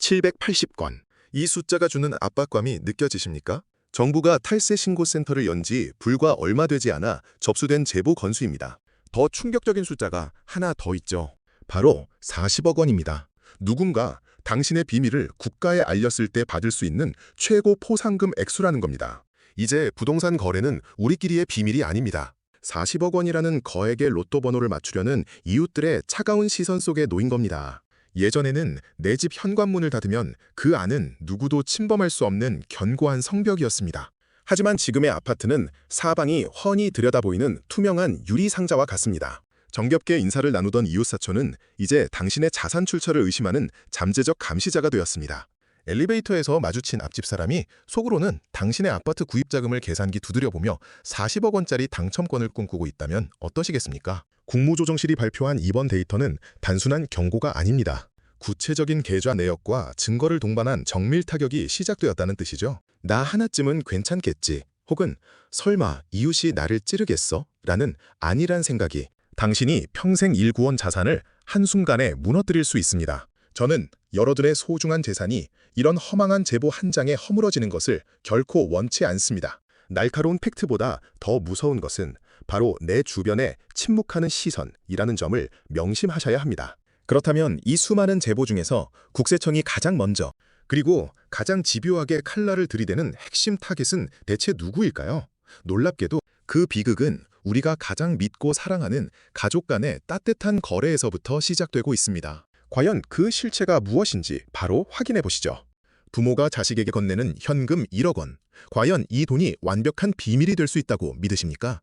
780건. 이 숫자가 주는 압박감이 느껴지십니까? 정부가 탈세 신고센터를 연 지 불과 얼마 되지 않아 접수된 제보 건수입니다. 더 충격적인 숫자가 하나 더 있죠. 바로 40억 원입니다. 누군가 당신의 비밀을 국가에 알렸을 때 받을 수 있는 최고 포상금 액수라는 겁니다. 이제 부동산 거래는 우리끼리의 비밀이 아닙니다. 40억 원이라는 거액의 로또 번호를 맞추려는 이웃들의 차가운 시선 속에 놓인 겁니다. 예전에는 내 집 현관문을 닫으면 그 안은 누구도 침범할 수 없는 견고한 성벽이었습니다. 하지만 지금의 아파트는 사방이 훤히 들여다보이는 투명한 유리 상자와 같습니다. 정겹게 인사를 나누던 이웃사촌은 이제 당신의 자산 출처를 의심하는 잠재적 감시자가 되었습니다. 엘리베이터에서 마주친 앞집 사람이 속으로는 당신의 아파트 구입 자금을 계산기 두드려보며 40억 원짜리 당첨권을 꿈꾸고 있다면 어떠시겠습니까? 국무조정실이 발표한 이번 데이터는 단순한 경고가 아닙니다. 구체적인 계좌 내역과 증거를 동반한 정밀 타격이 시작되었다는 뜻이죠. 나 하나쯤은 괜찮겠지, 혹은 설마 이웃이 나를 찌르겠어? 라는 안일한 생각이 당신이 평생 일구원 자산을 한순간에 무너뜨릴 수 있습니다. 저는 여러분의 소중한 재산이 이런 허망한 제보 한 장에 허물어지는 것을 결코 원치 않습니다. 날카로운 팩트보다 더 무서운 것은 바로 내 주변에 침묵하는 시선이라는 점을 명심하셔야 합니다. 그렇다면 이 수많은 제보 중에서 국세청이 가장 먼저, 그리고 가장 집요하게 칼날을 들이대는 핵심 타겟은 대체 누구일까요? 놀랍게도 그 비극은 우리가 가장 믿고 사랑하는 가족 간의 따뜻한 거래에서부터 시작되고 있습니다. 과연 그 실체가 무엇인지 바로 확인해 보시죠. 부모가 자식에게 건네는 현금 1억 원. 과연 이 돈이 완벽한 비밀이 될 수 있다고 믿으십니까?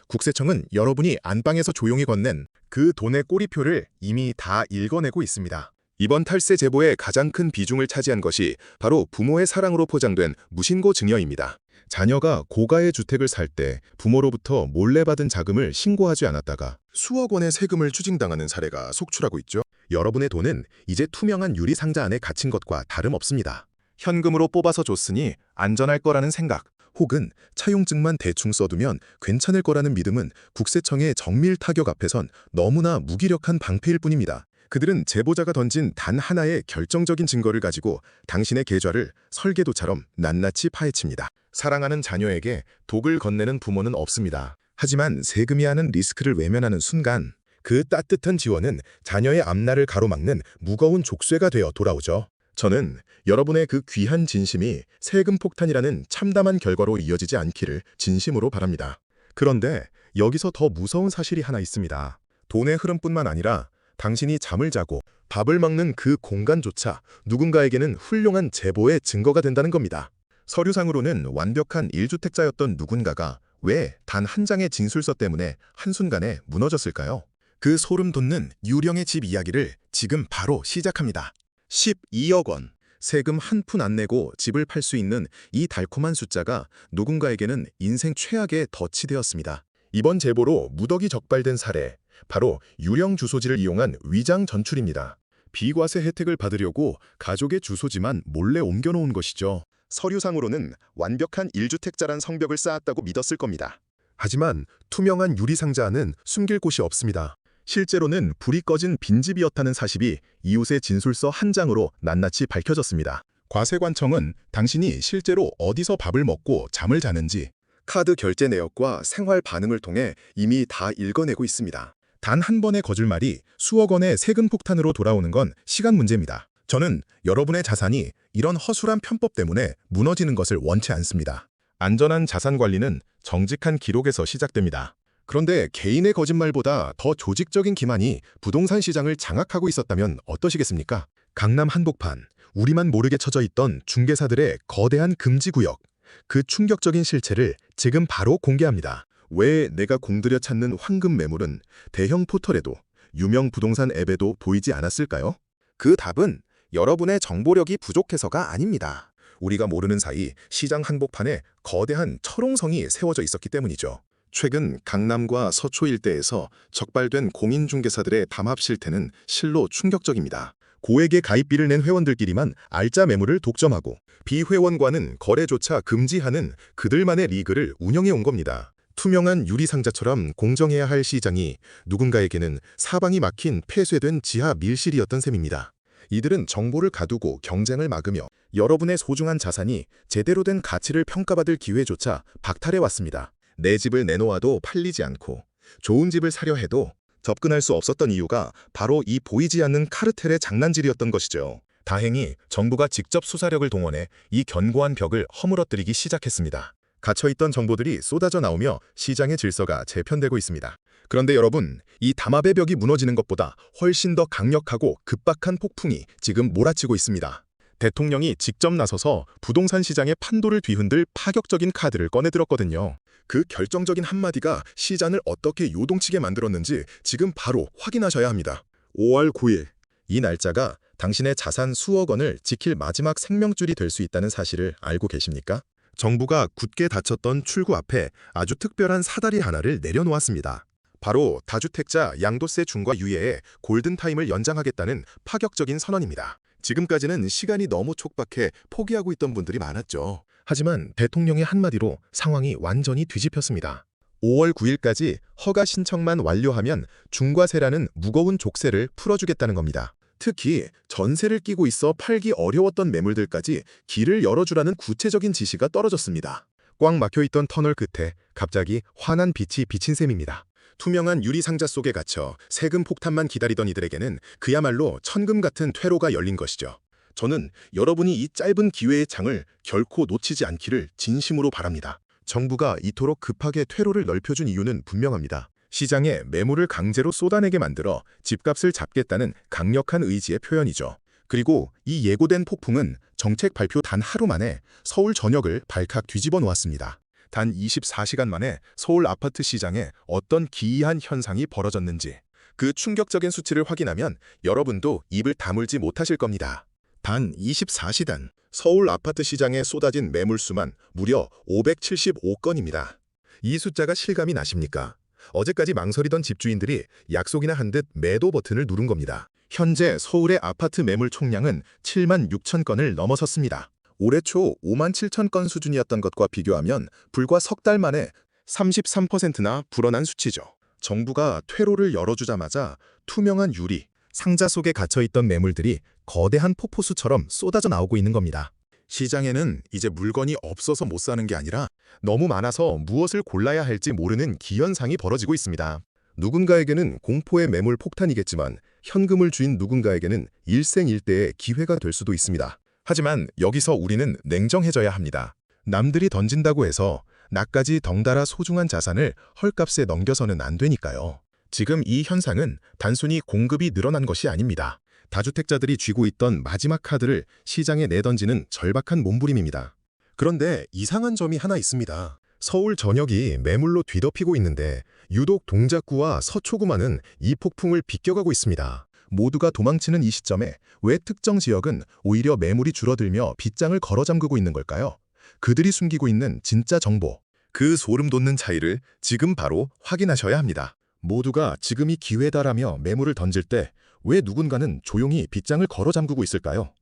국세청은 여러분이 안방에서 조용히 건넨 그 돈의 꼬리표를 이미 다 읽어내고 있습니다. 이번 탈세 제보의 가장 큰 비중을 차지한 것이 바로 부모의 사랑으로 포장된 무신고 증여입니다. 자녀가 고가의 주택을 살 때 부모로부터 몰래 받은 자금을 신고하지 않았다가 수억 원의 세금을 추징당하는 사례가 속출하고 있죠. 여러분의 돈은 이제 투명한 유리 상자 안에 갇힌 것과 다름없습니다. 현금으로 뽑아서 줬으니 안전할 거라는 생각, 혹은 차용증만 대충 써두면 괜찮을 거라는 믿음은 국세청의 정밀 타격 앞에선 너무나 무기력한 방패일 뿐입니다. 그들은 제보자가 던진 단 하나의 결정적인 증거를 가지고 당신의 계좌를 설계도처럼 낱낱이 파헤칩니다. 사랑하는 자녀에게 독을 건네는 부모는 없습니다. 하지만 세금이 하는 리스크를 외면하는 순간 그 따뜻한 지원은 자녀의 앞날을 가로막는 무거운 족쇄가 되어 돌아오죠. 저는 여러분의 그 귀한 진심이 세금 폭탄이라는 참담한 결과로 이어지지 않기를 진심으로 바랍니다. 그런데 여기서 더 무서운 사실이 하나 있습니다. 돈의 흐름뿐만 아니라 당신이 잠을 자고 밥을 먹는 그 공간조차 누군가에게는 훌륭한 제보의 증거가 된다는 겁니다. 서류상으로는 완벽한 1주택자였던 누군가가 왜 단 한 장의 진술서 때문에 한순간에 무너졌을까요? 그 소름 돋는 유령의 집 이야기를 지금 바로 시작합니다. 12억 원. 세금 한 푼 안 내고 집을 팔 수 있는 이 달콤한 숫자가 누군가에게는 인생 최악의 덫이 되었습니다. 이번 제보로 무더기 적발된 사례, 바로 유령 주소지를 이용한 위장 전출입니다. 비과세 혜택을 받으려고 가족의 주소지만 몰래 옮겨놓은 것이죠. 서류상으로는 완벽한 1주택자란 성벽을 쌓았다고 믿었을 겁니다. 하지만 투명한 유리상자 안은 숨길 곳이 없습니다. 실제로는 불이 꺼진 빈집이었다는 사실이 이웃의 진술서 한 장으로 낱낱이 밝혀졌습니다. 과세관청은 당신이 실제로 어디서 밥을 먹고 잠을 자는지 카드 결제 내역과 생활 반응을 통해 이미 다 읽어내고 있습니다. 단 한 번의 거짓말이 수억 원의 세금 폭탄으로 돌아오는 건 시간 문제입니다. 저는 여러분의 자산이 이런 허술한 편법 때문에 무너지는 것을 원치 않습니다. 안전한 자산 관리는 정직한 기록에서 시작됩니다. 그런데 개인의 거짓말보다 더 조직적인 기만이 부동산 시장을 장악하고 있었다면 어떠시겠습니까? 강남 한복판, 우리만 모르게 쳐져 있던 중개사들의 거대한 금지구역, 그 충격적인 실체를 지금 바로 공개합니다. 왜 내가 공들여 찾는 황금 매물은 대형 포털에도 유명 부동산 앱에도 보이지 않았을까요? 그 답은 여러분의 정보력이 부족해서가 아닙니다. 우리가 모르는 사이 시장 한복판에 거대한 철옹성이 세워져 있었기 때문이죠. 최근 강남과 서초 일대에서 적발된 공인중개사들의 담합 실태는 실로 충격적입니다. 고액의 가입비를 낸 회원들끼리만 알짜 매물을 독점하고 비회원과는 거래조차 금지하는 그들만의 리그를 운영해 온 겁니다. 투명한 유리상자처럼 공정해야 할 시장이 누군가에게는 사방이 막힌 폐쇄된 지하 밀실이었던 셈입니다. 이들은 정보를 가두고 경쟁을 막으며 여러분의 소중한 자산이 제대로 된 가치를 평가받을 기회조차 박탈해 왔습니다. 내 집을 내놓아도 팔리지 않고 좋은 집을 사려 해도 접근할 수 없었던 이유가 바로 이 보이지 않는 카르텔의 장난질이었던 것이죠. 다행히 정부가 직접 수사력을 동원해 이 견고한 벽을 허물어뜨리기 시작했습니다. 갇혀있던 정보들이 쏟아져 나오며 시장의 질서가 재편되고 있습니다. 그런데 여러분, 이 담합의 벽이 무너지는 것보다 훨씬 더 강력하고 급박한 폭풍이 지금 몰아치고 있습니다. 대통령이 직접 나서서 부동산 시장의 판도를 뒤흔들 파격적인 카드를 꺼내들었거든요. 그 결정적인 한마디가 시장을 어떻게 요동치게 만들었는지 지금 바로 확인하셔야 합니다. 5월 9일, 이 날짜가 당신의 자산 수억 원을 지킬 마지막 생명줄이 될 수 있다는 사실을 알고 계십니까? 정부가 굳게 닫혔던 출구 앞에 아주 특별한 사다리 하나를 내려놓았습니다. 바로 다주택자 양도세 중과 유예의 골든타임을 연장하겠다는 파격적인 선언입니다. 지금까지는 시간이 너무 촉박해 포기하고 있던 분들이 많았죠. 하지만 대통령의 한마디로 상황이 완전히 뒤집혔습니다. 5월 9일까지 허가 신청만 완료하면 중과세라는 무거운 족쇄를 풀어주겠다는 겁니다. 특히 전세를 끼고 있어 팔기 어려웠던 매물들까지 길을 열어주라는 구체적인 지시가 떨어졌습니다. 꽉 막혀있던 터널 끝에 갑자기 환한 빛이 비친 셈입니다. 투명한 유리상자 속에 갇혀 세금 폭탄만 기다리던 이들에게는 그야말로 천금 같은 퇴로가 열린 것이죠. 저는 여러분이 이 짧은 기회의 창을 결코 놓치지 않기를 진심으로 바랍니다. 정부가 이토록 급하게 퇴로를 넓혀준 이유는 분명합니다. 시장에 매물을 강제로 쏟아내게 만들어 집값을 잡겠다는 강력한 의지의 표현이죠. 그리고 이 예고된 폭풍은 정책 발표 단 하루 만에 서울 전역을 발칵 뒤집어 놓았습니다. 단 24시간 만에 서울 아파트 시장에 어떤 기이한 현상이 벌어졌는지 그 충격적인 수치를 확인하면 여러분도 입을 다물지 못하실 겁니다. 단 24시간 서울 아파트 시장에 쏟아진 매물수만 무려 575건입니다. 이 숫자가 실감이 나십니까? 어제까지 망설이던 집주인들이 약속이나 한 듯 매도 버튼을 누른 겁니다. 현재 서울의 아파트 매물 총량은 7만 6천 건을 넘어섰습니다. 올해 초 5만 7천 건 수준이었던 것과 비교하면 불과 석 달 만에 33%나 불어난 수치죠. 정부가 퇴로를 열어주자마자 투명한 유리, 상자 속에 갇혀있던 매물들이 거대한 폭포수처럼 쏟아져 나오고 있는 겁니다. 시장에는 이제 물건이 없어서 못 사는 게 아니라 너무 많아서 무엇을 골라야 할지 모르는 기현상이 벌어지고 있습니다. 누군가에게는 공포의 매물 폭탄이겠지만 현금을 쥔 누군가에게는 일생일대의 기회가 될 수도 있습니다. 하지만 여기서 우리는 냉정해져야 합니다. 남들이 던진다고 해서 나까지 덩달아 소중한 자산을 헐값에 넘겨서는 안 되니까요. 지금 이 현상은 단순히 공급이 늘어난 것이 아닙니다. 다주택자들이 쥐고 있던 마지막 카드를 시장에 내던지는 절박한 몸부림입니다. 그런데 이상한 점이 하나 있습니다. 서울 전역이 매물로 뒤덮이고 있는데 유독 동작구와 서초구만은 이 폭풍을 비껴가고 있습니다. 모두가 도망치는 이 시점에 왜 특정 지역은 오히려 매물이 줄어들며 빗장을 걸어 잠그고 있는 걸까요? 그들이 숨기고 있는 진짜 정보, 그 소름 돋는 차이를 지금 바로 확인하셔야 합니다. 모두가 지금이 기회다라며 매물을 던질 때 왜 누군가는 조용히 빗장을 걸어 잠그고 있을까요?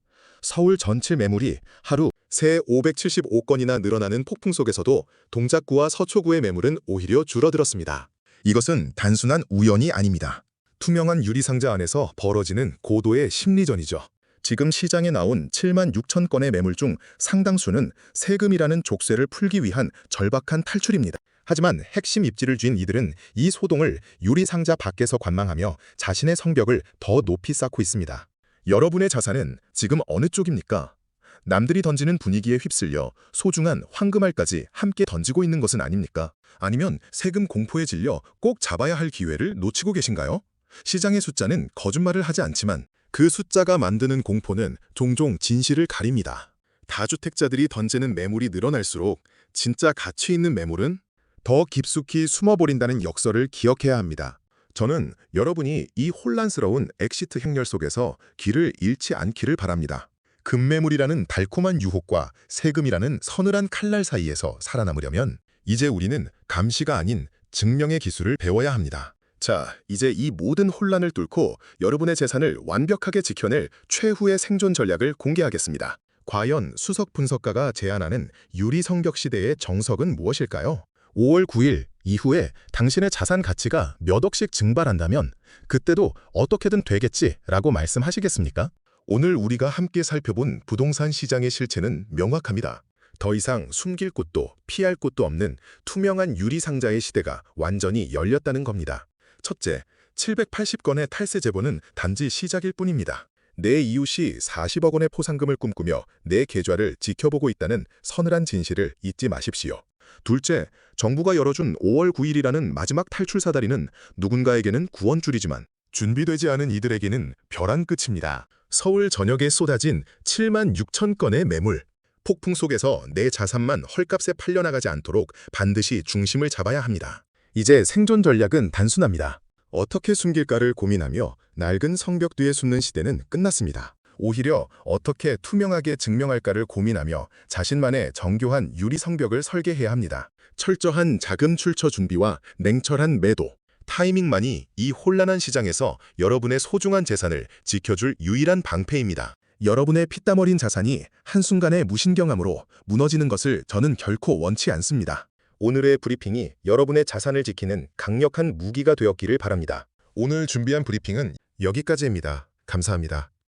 서울 전체 매물이 하루 새 575건이나 늘어나는 폭풍 속에서도 동작구와 서초구의 매물은 오히려 줄어들었습니다. 이것은 단순한 우연이 아닙니다. 투명한 유리상자 안에서 벌어지는 고도의 심리전이죠. 지금 시장에 나온 7만 6천 건의 매물 중 상당수는 세금이라는 족쇄를 풀기 위한 절박한 탈출입니다. 하지만 핵심 입지를 쥔 이들은 이 소동을 유리상자 밖에서 관망하며 자신의 성벽을 더 높이 쌓고 있습니다. 여러분의 자산은 지금 어느 쪽입니까? 남들이 던지는 분위기에 휩쓸려 소중한 황금알까지 함께 던지고 있는 것은 아닙니까? 아니면 세금 공포에 질려 꼭 잡아야 할 기회를 놓치고 계신가요? 시장의 숫자는 거짓말을 하지 않지만 그 숫자가 만드는 공포는 종종 진실을 가립니다. 다주택자들이 던지는 매물이 늘어날수록 진짜 가치 있는 매물은 더 깊숙이 숨어버린다는 역설을 기억해야 합니다. 저는 여러분이 이 혼란스러운 엑시트 행렬 속에서 길을 잃지 않기를 바랍니다. 급매물이라는 달콤한 유혹과 세금이라는 서늘한 칼날 사이에서 살아남으려면 이제 우리는 감시가 아닌 증명의 기술을 배워야 합니다. 자, 이제 이 모든 혼란을 뚫고 여러분의 재산을 완벽하게 지켜낼 최후의 생존 전략을 공개하겠습니다. 과연 수석 분석가가 제안하는 유리 성벽 시대의 정석은 무엇일까요? 5월 9일 이후에 당신의 자산 가치가 몇 억씩 증발한다면 그때도 어떻게든 되겠지라고 말씀하시겠습니까? 오늘 우리가 함께 살펴본 부동산 시장의 실체는 명확합니다. 더 이상 숨길 곳도 피할 곳도 없는 투명한 유리상자의 시대가 완전히 열렸다는 겁니다. 첫째, 780건의 탈세 제보는 단지 시작일 뿐입니다. 내 이웃이 40억 원의 포상금을 꿈꾸며 내 계좌를 지켜보고 있다는 서늘한 진실을 잊지 마십시오. 둘째, 정부가 열어준 5월 9일이라는 마지막 탈출 사다리는 누군가에게는 구원줄이지만 준비되지 않은 이들에게는 벼랑 끝입니다. 서울 전역에 쏟아진 7만 6천 건의 매물. 폭풍 속에서 내 자산만 헐값에 팔려나가지 않도록 반드시 중심을 잡아야 합니다. 이제 생존 전략은 단순합니다. 어떻게 숨길까를 고민하며 낡은 성벽 뒤에 숨는 시대는 끝났습니다. 오히려 어떻게 투명하게 증명할까를 고민하며 자신만의 정교한 유리 성벽을 설계해야 합니다. 철저한 자금 출처 준비와 냉철한 매도, 타이밍만이 이 혼란한 시장에서 여러분의 소중한 재산을 지켜줄 유일한 방패입니다. 여러분의 피땀 어린 자산이 한순간의 무신경함으로 무너지는 것을 저는 결코 원치 않습니다. 오늘의 브리핑이 여러분의 자산을 지키는 강력한 무기가 되었기를 바랍니다. 오늘 준비한 브리핑은 여기까지입니다. 감사합니다.